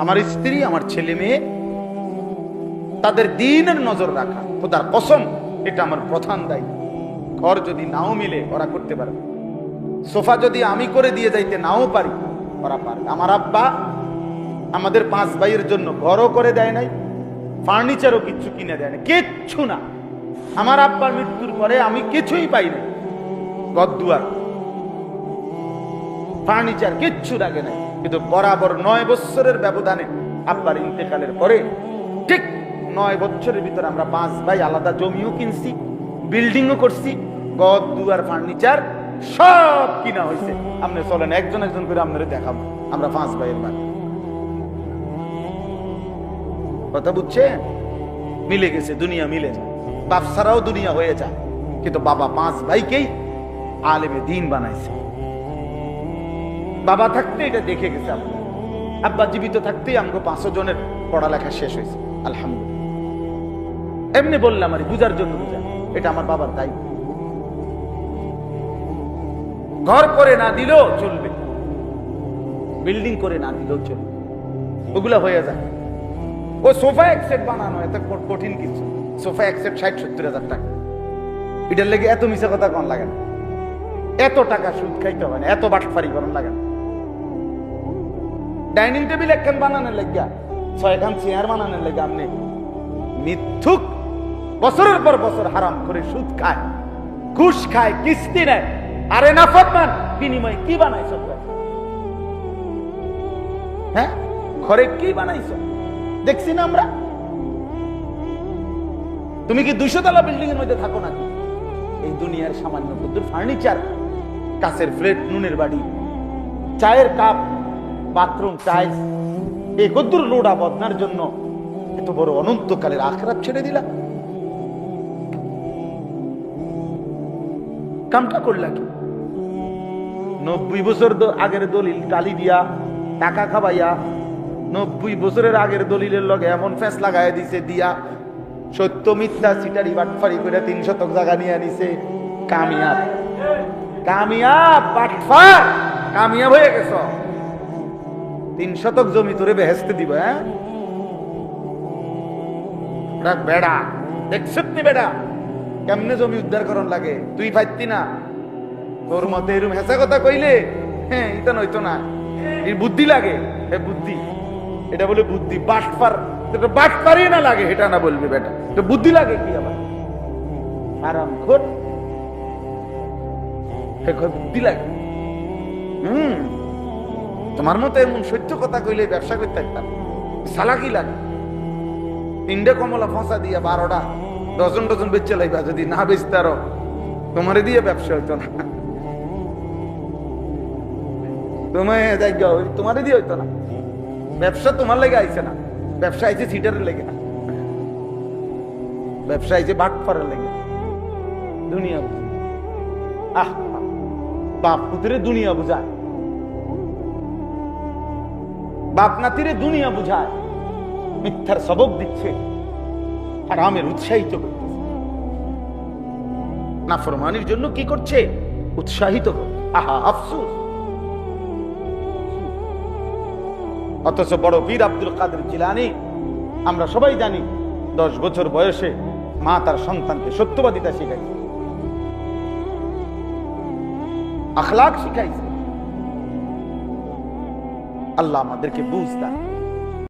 আমার স্ত্রী, আমার ছেলে মেয়ে, তাদের দিনের নজর রাখা, খোদার কসম এটা আমার প্রধান দায়িত্ব। ঘর যদি নাও মিলে ওরা করতে পারবে, সোফা যদি আমি করে দিয়ে যাইতে নাও পারি ওরা পারবে। আমার আব্বা আমাদের 5 ভাইয়ের জন্য ঘরও করে দেয় নাই, ফার্নিচারও কিচ্ছু কিনে দেয় না, কিচ্ছু না। আমার আব্বার মৃত্যুর পরে আমি কিছুই পাই নাই, ঘর দুয়ার ফার্নিচার কিচ্ছু লাগে নাই। কিন্তু বরাবর 9 বছরের ব্যবধানে আব্বার ইন্তেকালের পরে ঠিক 9 বছরের ভিতরে আমরা 5 ভাই আলাদা জমিও কিনছি, বিল্ডিংও করছি, ঘর দুয়ার ফার্নিচার সব কিনা হয়েছে। আপনি চলেন একজন একজন করে আপনারা দেখাবো আমরা 5 ভাইয়ের ভাই। কথা বুঝছেন? মিলে গেছে, দুনিয়া মিলে যায়, বাপ ছাড়াও দুনিয়া হয়ে যায়। কিন্তু বাবা 5 ভাইকেই আলেমে দিন বানাইছে। বাবা থাকতে এটা দেখে গেছে। আব্বা জীবিত থাকতেই আমাকে 500 জনের পড়ালেখা শেষ হয়েছে, আলহামদুলিল্লাহ। এমনি বললাম আর বুঝার জন্য, বুঝা এটা আমার বাবার দায়িত্ব। ঘর করে না দিলেও চলবে, বিল্ডিং করে না দিলেও চলবে, ওগুলা হয়ে যায়। ও সোফা এক সেট বানানো এত কঠিন কিছু, সোফা এক সেট 60-70 হাজার টাকা। এটার লেগে এত মিশা কথা কোন লাগে না, এত টাকা সুদ খাইতে হবে না, এত বাটফারি করন লাগে না। ডাইনিং টেবিল একখান বানানোর লাগিয়া 6খান চেয়ার বানানোর লাগে আপনি মিথ্যুক বছরের পর বছর হারাম করে সুদ খায়, ঘুষ খায়, কিস্তি নেয়। আরে নাফরমান, বিনিময়ে কি বানাইছো? হ্যাঁ, ঘরে কি বানাইছো দেখছি না আমরা। তুমি কি 200 তলা বিল্ডিং এর মধ্যে থাকো নাকি? এই দুনিয়ার সামান্য বুদ্ধুর ফার্নিচার, কাছের প্লেট, নুনের বাড়ি, চায়ের কাপ, বাথরুম টাইলস, এই কদ্দুর লোড়া বদনার জন্য এত বড় অনন্তকালের আখিরাত ছেড়ে দিলা। কামটা করলা কি? 90 বছর আগের দলিল কালি দিয়া টাকা খাবাইয়া, 90 বছরের আগের দলিলের লগে এমন ফেস লাগাই দিছে দিয়া, সত্য মিথ্যা সিটারি বাটফারি করে 3 শতক জায়গা নিয়ে নিছে। কামিয়াব, কামিয়াব বাটফার, কামিয়াব হয়ে গেছ। 3 শতক জমি তোরে বেহেস্তে দিব। হ্যাঁ বেড়া দেখছত নি বেড়া কেমনে জমি উদ্ধার করন লাগে? তুই পাইতি না? তোর মতে এরম হেসা কথা কইলে হ্যাঁ এটা নইতো না। এই বুদ্ধি লাগে, হে বুদ্ধি, এটা বলে বুদ্ধি। বাটফার, এটা বাটফারি না লাগে এটা না বলবি বেটা, এটা বুদ্ধি লাগে কি আবার? আরাম খোর, বুদ্ধি লাগে। তোমার মতো এমন সত্য কথা কইলে ব্যবসা করতে পারতাম। সালাকি লাগে। 3টে কমলা ফসা দিয়া 12টা ডজন ডজন বেচে লাইবা, যদি না বেচতে আরো তোমারে দিয়ে ব্যবসা হইতো না। তোমারে দিয়ে হইতো না। ব্যবসা তোমার লেগে আইছে না, ব্যবসা আইছে সিটারের লেগে না, ব্যবসা আইছে বাটফারের লেগে। দুনিয়া আহ, বাপ পুত্রে দুনিয়া বুঝায়, বাপ নাতিরে দুনিয়া বুঝায়, মিথ্যার সবক দিচ্ছে, হারামের উৎসাহিত করতেছে। নাফরমানির জন্য কি করছে? উৎসাহিত করছে। আহা আফসোস। অথচ বড় পীর আব্দুল কাদের জিলানী, আমরা সবাই জানি, 10 বছর বয়সে মা তার সন্তানকে সত্যবাদিতা শিখাইছে, আখলাক শিখাইছে। আল্লাহ আমাদেরকে বুঝ দান।